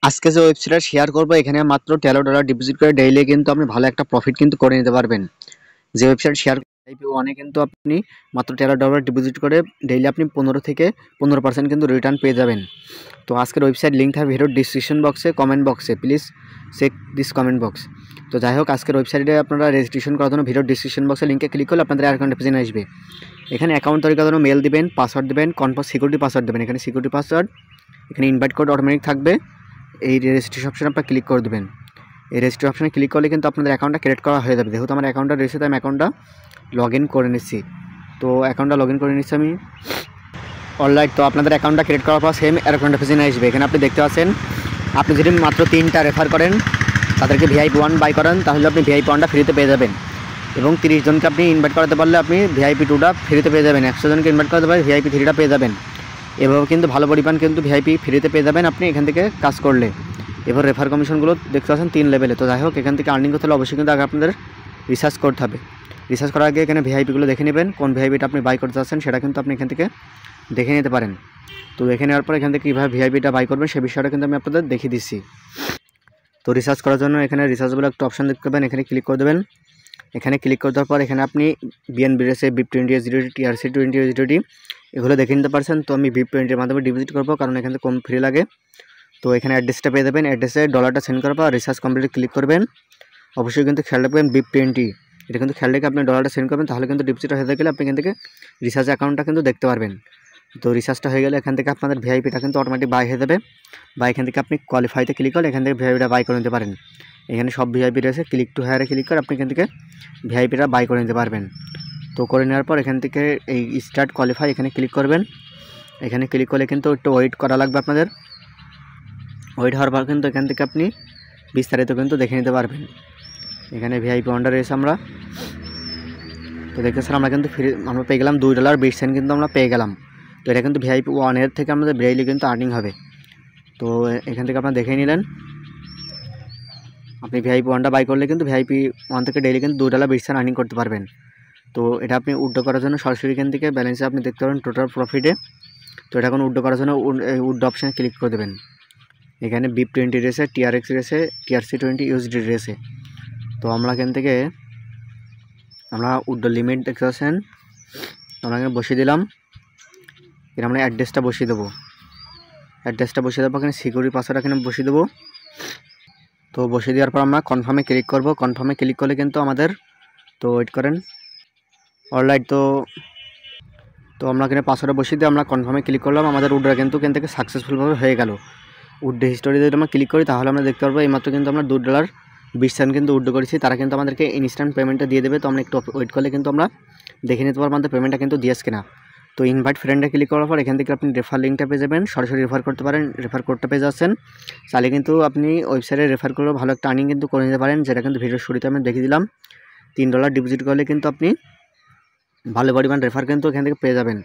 আজকে যে ওয়েবসাইটটা শেয়ার করবো এখানে মাত্র $13 ডিপোজিট করে ডেইলি কিন্তু আপনি ভালো একটা প্রফিট কিন্তু করে নিতে পারবেন। যে ওয়েবসাইট শেয়ার আইপিও1 কিন্তু আপনি মাত্র $13 ডিপোজিট করে ডেইলি আপনি 15 থেকে 15% কিন্তু রিটার্ন পেয়ে যাবেন। তো আজকের ওয়েবসাইট লিঙ্ক থাকবে ভিডিওর ডিসক্রিপশন বক্সে, কমেন্ট বক্সে, please check this comment box. তো যাই হোক, আজকের ওয়েবসাইটে আপনারা রেজিস্ট্রেশন করার জন্য ভিডিওর ডিসক্রিপশন বক্সে লিঙ্কে ক্লিক করলে আপনাদের অ্যাকাউন্টে পেজে আসবে। এখানে অ্যাকাউন্ট তৈরি করার জন্য মেল দিবেন, পাসওয়ার্ড দেবেন, সিকিউরিটি পাসওয়ার্ড দেবেন। এখানে সিকিউরিটি পাসওয়ার্ড, এখানে ইনভাইট কোড অটোমেটিক থাকবে। এই রেজিস্ট্রেশন অপশনে আপনারা ক্লিক করে দেবেন। এই রেজিস্ট্রেশন অপশনে ক্লিক করলে কিন্তু আপনাদের অ্যাকাউন্টটা ক্রিয়েট করা হয়ে যাবে। যেহেতু আমার অ্যাকাউন্টটা রয়েছে তাই আমি অ্যাকাউন্টটা লগ ইন করে নিচ্ছি। তো অ্যাকাউন্টটা লগ ইন করে নিচ্ছি আমি। অলরাইট, তো আপনাদের অ্যাকাউন্টটা ক্রিয়েট করার পর সেম অ্যাকাউন্টটা পেজে আসবে। এখানে আপনি দেখতে পাচ্ছেন, আপনি যদি মাত্র 3টা রেফার করেন, তাদেরকে VIP1 বাই করেন, তাহলে আপনি VIP1টা ফ্রিতে পেয়ে যাবেন। এবং 30 জনকে আপনি ইনভাইট করাতে পারলে আপনি VIP2টা ফ্রিতে পেয়ে যাবেন। 100 জনকে ইনভাইট করাতে পারলে VIP3টা পেয়ে যাবেন। এভাবে কিন্তু ভালো পরিমাণ কিন্তু VIP ফ্রিতে পেয়ে যাবেন আপনি এখান থেকে কাজ করলে। এবার রেফার কমিশনগুলো দেখতে পাচ্ছেন 3 লেভেলে। তো যাই হোক, এখান থেকে আর্নিং করতে হলে অবশ্যই কিন্তু আগে আপনাদের রিসার্চ করতে হবে। রিসার্চ করার আগে এখানে ভিআইপিগুলো দেখে নেবেন, কোন ভিআইপিটা আপনি বাই করতে চাচ্ছেন সেটা কিন্তু আপনি এখান থেকে দেখে নিতে পারেন। তো দেখে নেওয়ার পর এখান থেকে কীভাবে ভিআইপিটা বাই করবেন সে বিষয়টা কিন্তু আমি আপনাদের দেখিয়ে দিচ্ছি। তো রিসার্চ করার জন্য এখানে রিসার্চ বলে একটা অপশান দেখতে পাবেন, এখানে ক্লিক করে দেবেন। এখানে ক্লিক করে দেওয়ার পর এখানে আপনি BNB রেসে, BIP20 USDT, TRC20 USDT এগুলো দেখে নিতে পারছেন। তো আমি BIP20 মাধ্যমে ডিপোজিট করবো, কারণ এখান থেকে কম ফ্রি লাগে। তো এখানে অ্যাড্রেসটা পেয়ে যাবেন, অ্যাড্রেসে ডলারটা সেন্ড করার পর রিসার্চ কমপ্লিট ক্লিক করবেন। অবশ্যই কিন্তু খেয়াল রাখবেন BIP20 এটা কিন্তু খেয়াল রেখে আপনি ডলারটা সেন্ড করবেন, তাহলে কিন্তু ডিপোজিট হয়ে গেলে আপনি এখান থেকে রিসার্চ অ্যাকাউন্টটা কিন্তু দেখতে পারবেন। তো রিসার্চটা হয়ে গেলে এখান থেকে আপনাদের ভিআইপিটা কিন্তু অটোমেটিক বাই হয়ে যাবে, বা এখান থেকে আপনি কোয়ালিফাইতে ক্লিক করলে এখান থেকে ভিআইপিটা বাই করে নিতে পারেন। এখানে সব ভিআইপি রয়েছে, ক্লিক টু হায়ারে ক্লিক করে আপনি এখান থেকে ভিআইপিটা বাই করে নিতে পারবেন। তো করে নেওয়ার পর এখান থেকে এই স্টার্ট কোয়ালিফাই এখানে ক্লিক করবেন। এখানে ক্লিক করলে কিন্তু একটু ওয়েট করা লাগবে আপনাদের। ওয়েট হওয়ার পর কিন্তু এখান থেকে আপনি বিস্তারিত কিন্তু দেখে নিতে পারবেন। এখানে VIP1 রয়েছে আমরা। তো দেখতে স্যার আমরা কিন্তু আমরা পেয়ে গেলাম $2.20 কিন্তু আমরা পেয়ে গেলাম। তো এটা কিন্তু VIP1 এর থেকে আমাদের ডেইলি কিন্তু আর্নিং হবে। তো এখান থেকে আপনারা দেখে নিলেন, আপনি VIP1টা বাই করলে কিন্তু VIP1 থেকে ডেইলি কিন্তু $2.20 আর্নিং করতে পারবেন। তো এটা আপনি উইথড্র করার জন্য সরাসরি এখান থেকে ব্যালেন্সে আপনি দেখতে পারেন টোটাল প্রফিটে। তো এটা এখন উইথড্র করার জন্য উইথড্র অপশানে ক্লিক করে দেবেন। এখানে BIP20 রয়েছে, TRX রয়েছে, TRC20 USDT রয়েছে। তো আমরা এখান থেকে আমরা উইথড্র লিমিট দেখতে পাচ্ছেন, আমরা এখানে বসিয়ে দিলাম। এখানে আমরা অ্যাড্রেসটা বসিয়ে দেবো। অ্যাড্রেসটা বসিয়ে দেবো, এখানে সিকিউরিটি পাসওয়ার্ড এখানে বসিয়ে দেবো। তো বসিয়ে দেওয়ার পর আমরা কনফার্মে ক্লিক করব। কনফার্মে ক্লিক করলে কিন্তু আমাদের, তো ওয়েট করেন, অলরাইট। তো আমরা এখানে পাসওয়ার্ডটা বসিয়ে দিয়ে আমরা কনফার্মে ক্লিক করলাম। আমাদের উইথড্র কিন্তু এখান থেকে সাকসেসফুলভাবে হয়ে গেল। উইথড্র হিস্টোরি যদি আমরা ক্লিক করি তাহলে আমরা দেখতে পারবো এইমাত্র কিন্তু আমরা $2.20 কিন্তু উইথড্র করেছি। তারা কিন্তু আমাদেরকে ইনস্ট্যান্ট পেমেন্টটা দিয়ে দেবে। তো আমরা একটু ওয়েট করলে কিন্তু আমরা দেখে নিতে পারবো আমাদের পেমেন্টটা কিন্তু দিয়েছে কিনা। তো ইনভাইট ফ্রেন্ডে ক্লিক করার পর এখান থেকে আপনি রেফার লিঙ্কটা পেয়ে যাবেন, সরাসরি রেফার করতে পারেন। রেফার কোডটা পেয়ে যাচ্ছেন, চাইলে কিন্তু আপনি ওয়েবসাইটে রেফার করলেও ভালো একটা আর্নিং কিন্তু করে নিতে পারেন, যেটা কিন্তু ভিডিওর শুরুতে আমি দেখিয়ে দিলাম। $3 ডিপোজিট করলে কিন্তু আপনি ভালো পরিমাণ রেফার কিন্তু এখান থেকে পেয়ে যাবেন।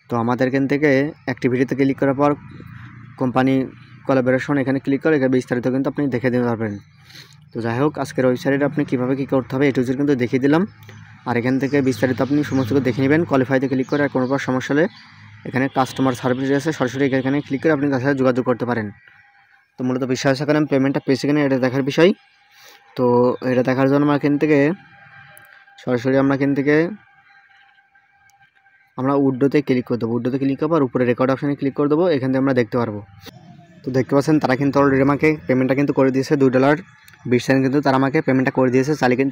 তো আমাদের এখান থেকে অ্যাক্টিভিটিতে ক্লিক করার পর কোম্পানি কোলাবোরেশন এখানে ক্লিক করে এখানে বিস্তারিত কিন্তু আপনি দেখে দিতে পারবেন। তো যাই হোক, আজকের ওয়েবসাইটে আপনি কীভাবে কী করতে হবে এটুকু কিন্তু দেখিয়ে দিলাম। আর এখান থেকে বিস্তারিত আপনি সমস্ত কিছু দেখে নেবেন। কোয়ালিফাইতে ক্লিক করে আর কোনো সমস্যা হলে এখানে কাস্টমার সার্ভিস আছে, সরাসরি এখানে ক্লিক করে আপনি তার সাথে যোগাযোগ করতে পারেন। তো মূলত বিশ্বাস এখানে আমি পেমেন্টটা পেয়েছি কিনা এটা দেখার বিষয়। তো এটা দেখার জন্য আমরা এখান থেকে সরাসরি আমরা উইথড্রোতে ক্লিক করে দেবো। উইথড্রোতে ক্লিক করবো আর উপরে রেকর্ড অপশানে ক্লিক করে দেবো। এখান থেকে আমরা দেখতে পারবো। তো দেখতে পাচ্ছেন তারা কিন্তু অলরেডি আমাকে পেমেন্টটা কিন্তু করে দিয়েছে $2.20 কিন্তু তারা আমাকে পেমেন্টটা করে দিয়েছে। চাইলে কিন্তু